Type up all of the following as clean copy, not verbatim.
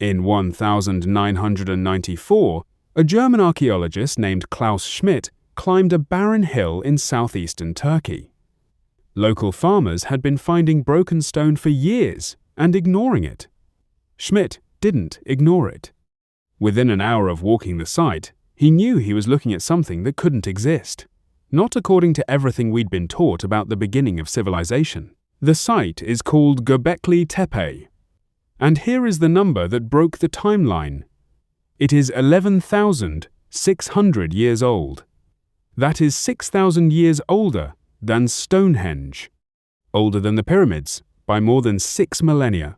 In 1994, a German archaeologist named Klaus Schmidt climbed a barren hill in southeastern Turkey. Local farmers had been finding broken stone for years and ignoring it. Schmidt didn't ignore it. Within an hour of walking the site, he knew he was looking at something that couldn't exist, not according to everything we'd been taught about the beginning of civilization. The site is called Göbekli Tepe, and here is the number that broke the timeline. It is 11,600 years old. That is 6,000 years older than Stonehenge, older than the pyramids by more than 6 millennia,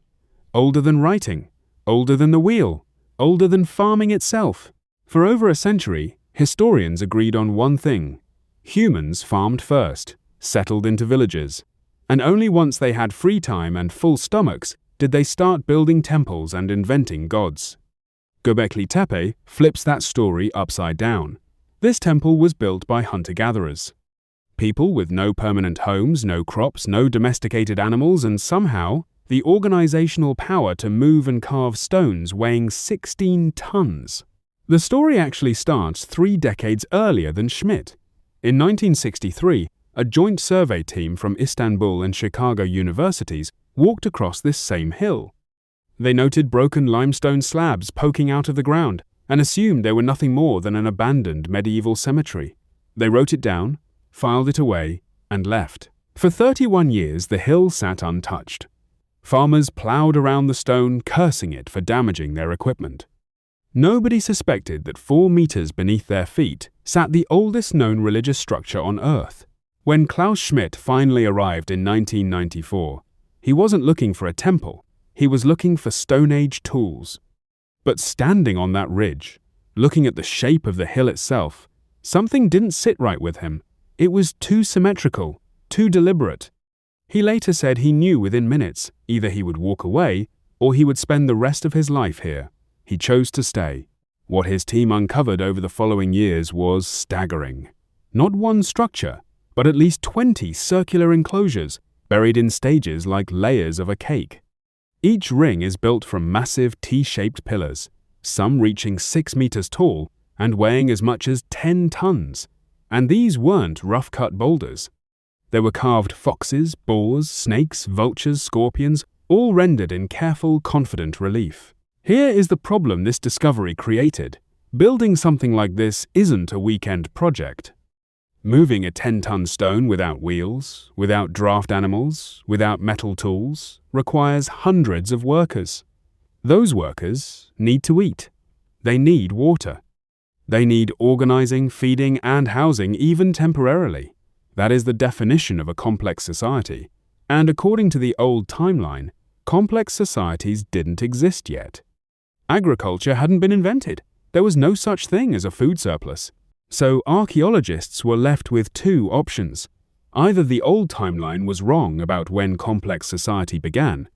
older than writing, older than the wheel, older than farming itself. For over a century, historians agreed on one thing: humans farmed first, settled into villages, and only once they had free time and full stomachs did they start building temples and inventing gods. Göbekli Tepe flips that story upside down. This temple was built by hunter-gatherers. People with no permanent homes, no crops, no domesticated animals, and somehow the organizational power to move and carve stones weighing 16 tons. The story actually starts 3 decades earlier than Schmidt. In 1963, a joint survey team from Istanbul and Chicago universities walked across this same hill. They noted broken limestone slabs poking out of the ground and assumed they were nothing more than an abandoned medieval cemetery. They wrote it down, filed it away, and left. For 31 years, the hill sat untouched. Farmers plowed around the stone, cursing it for damaging their equipment. Nobody suspected that 4 meters beneath their feet sat the oldest known religious structure on Earth. When Klaus Schmidt finally arrived in 1994, he wasn't looking for a temple, he was looking for Stone Age tools. But standing on that ridge, looking at the shape of the hill itself, something didn't sit right with him. It was too symmetrical, too deliberate. He later said he knew within minutes either he would walk away or he would spend the rest of his life here. He chose to stay. What his team uncovered over the following years was staggering. Not one structure, but at least 20 circular enclosures buried in stages like layers of a cake. Each ring is built from massive T-shaped pillars, some reaching 6 meters tall and weighing as much as 10 tons. And these weren't rough-cut boulders. They were carved foxes, boars, snakes, vultures, scorpions, all rendered in careful, confident relief. Here is the problem this discovery created. Building something like this isn't a weekend project. Moving a 10-ton stone without wheels, without draft animals, without metal tools, requires hundreds of workers. Those workers need to eat. They need water. They need organizing, feeding, and housing, even temporarily. That is the definition of a complex society. And according to the old timeline, complex societies didn't exist yet. Agriculture hadn't been invented. There was no such thing as a food surplus. So archaeologists were left with 2 options. Either the old timeline was wrong about when complex society began,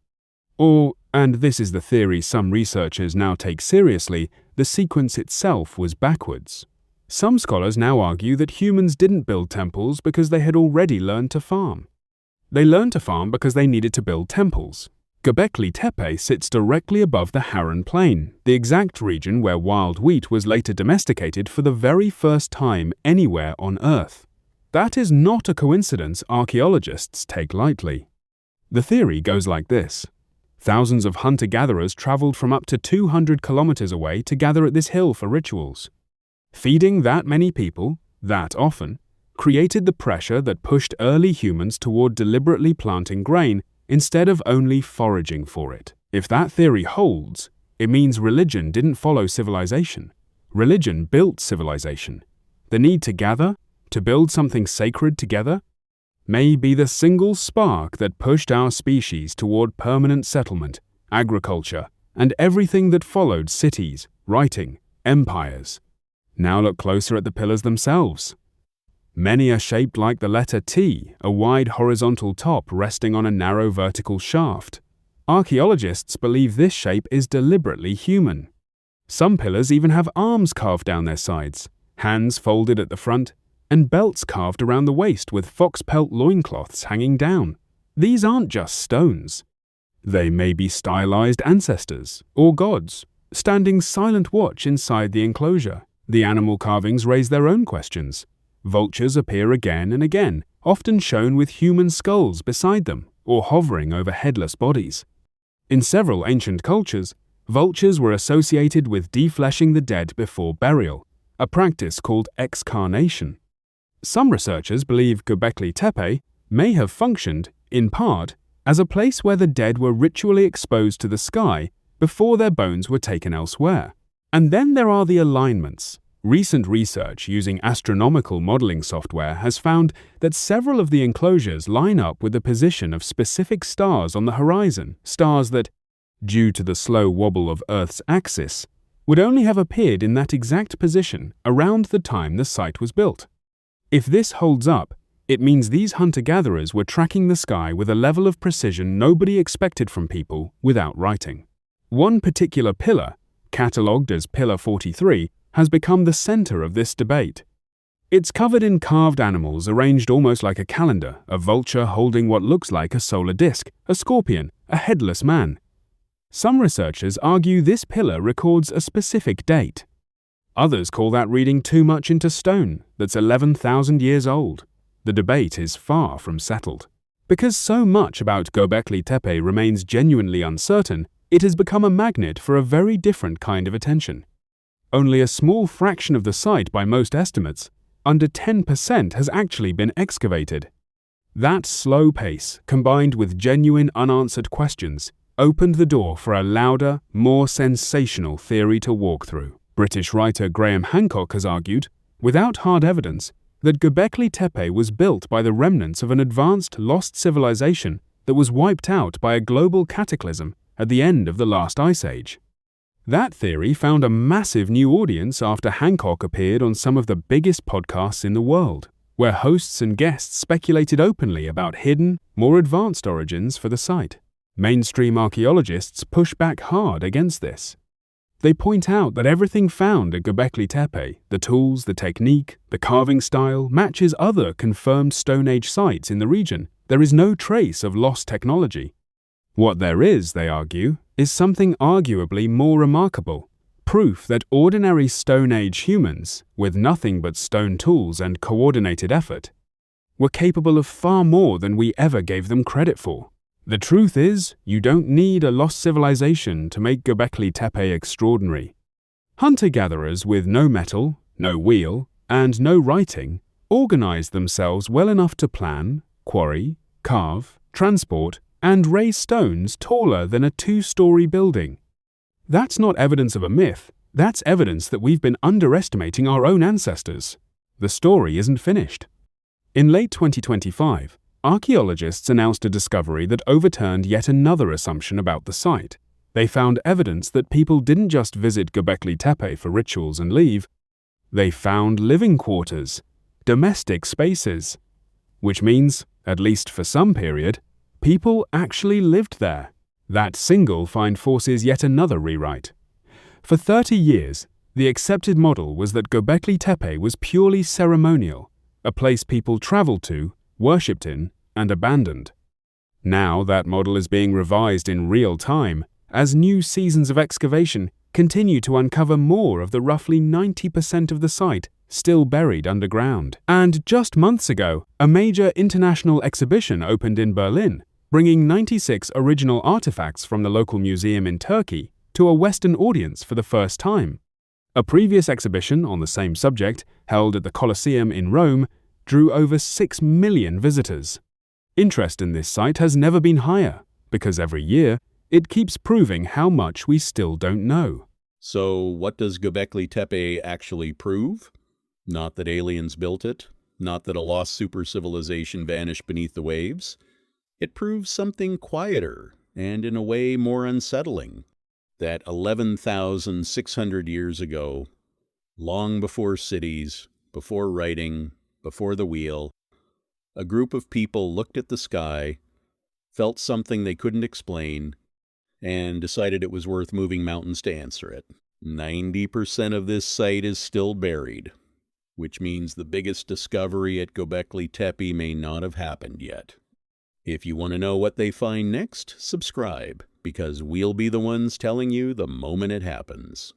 or, and this is the theory some researchers now take seriously, the sequence itself was backwards. Some scholars now argue that humans didn't build temples because they had already learned to farm. They learned to farm because they needed to build temples. Göbekli Tepe sits directly above the Harran Plain, the exact region where wild wheat was later domesticated for the very first time anywhere on Earth. That is not a coincidence archaeologists take lightly. The theory goes like this. Thousands of hunter-gatherers traveled from up to 200 kilometers away to gather at this hill for rituals. Feeding that many people, that often, created the pressure that pushed early humans toward deliberately planting grain instead of only foraging for it. If that theory holds, it means religion didn't follow civilization. Religion built civilization. The need to gather, to build something sacred together, may be the single spark that pushed our species toward permanent settlement, agriculture, and everything that followed: cities, writing, empires. Now look closer at the pillars themselves. Many are shaped like the letter T, a wide horizontal top resting on a narrow vertical shaft. Archaeologists believe this shape is deliberately human. Some pillars even have arms carved down their sides, hands folded at the front, and belts carved around the waist with fox pelt loincloths hanging down. These aren't just stones. They may be stylized ancestors or gods, standing silent watch inside the enclosure. The animal carvings raise their own questions. Vultures appear again and again, often shown with human skulls beside them or hovering over headless bodies. In several ancient cultures, vultures were associated with defleshing the dead before burial, a practice called excarnation. Some researchers believe Göbekli Tepe may have functioned, in part, as a place where the dead were ritually exposed to the sky before their bones were taken elsewhere. And then there are the alignments. Recent research using astronomical modeling software has found that several of the enclosures line up with the position of specific stars on the horizon, stars that, due to the slow wobble of Earth's axis, would only have appeared in that exact position around the time the site was built. If this holds up, it means these hunter-gatherers were tracking the sky with a level of precision nobody expected from people without writing. One particular pillar, catalogued as Pillar 43, has become the center of this debate. It's covered in carved animals arranged almost like a calendar, a vulture holding what looks like a solar disk, a scorpion, a headless man. Some researchers argue this pillar records a specific date. Others call that reading too much into stone, that's 11,000 years old. The debate is far from settled. Because so much about Göbekli Tepe remains genuinely uncertain, it has become a magnet for a very different kind of attention. Only a small fraction of the site, by most estimates, under 10%, has actually been excavated. That slow pace, combined with genuine unanswered questions, opened the door for a louder, more sensational theory to walk through. British writer Graham Hancock has argued, without hard evidence, that Göbekli Tepe was built by the remnants of an advanced lost civilization that was wiped out by a global cataclysm at the end of the last ice age. That theory found a massive new audience after Hancock appeared on some of the biggest podcasts in the world, where hosts and guests speculated openly about hidden, more advanced origins for the site. Mainstream archaeologists push back hard against this. They point out that everything found at Göbekli Tepe, the tools, the technique, the carving style, matches other confirmed Stone Age sites in the region. There is no trace of lost technology. What there is, they argue, is something arguably more remarkable, proof that ordinary Stone Age humans, with nothing but stone tools and coordinated effort, were capable of far more than we ever gave them credit for. The truth is, you don't need a lost civilization to make Göbekli Tepe extraordinary. Hunter-gatherers with no metal, no wheel, and no writing organized themselves well enough to plan, quarry, carve, transport, and raise stones taller than a 2-story building. That's not evidence of a myth, that's evidence that we've been underestimating our own ancestors. The story isn't finished. In late 2025, archaeologists announced a discovery that overturned yet another assumption about the site. They found evidence that people didn't just visit Göbekli Tepe for rituals and leave. They found living quarters, domestic spaces, which means, at least for some period, people actually lived there. That single find forces yet another rewrite. For 30 years, the accepted model was that Göbekli Tepe was purely ceremonial, a place people traveled to, worshipped in, and abandoned. Now that model is being revised in real time as new seasons of excavation continue to uncover more of the roughly 90% of the site still buried underground. And just months ago, a major international exhibition opened in Berlin, bringing 96 original artifacts from the local museum in Turkey to a Western audience for the first time. A previous exhibition on the same subject, held at the Colosseum in Rome, drew over 6 million visitors. Interest in this site has never been higher, because every year, it keeps proving how much we still don't know. So what does Göbekli Tepe actually prove? Not that aliens built it, not that a lost super-civilization vanished beneath the waves. It proves something quieter, and in a way more unsettling. That 11,600 years ago, long before cities, before writing, before the wheel, a group of people looked at the sky, felt something they couldn't explain, and decided it was worth moving mountains to answer it. 90% of this site is still buried, which means the biggest discovery at Göbekli Tepe may not have happened yet. If you want to know what they find next, subscribe, because we'll be the ones telling you the moment it happens.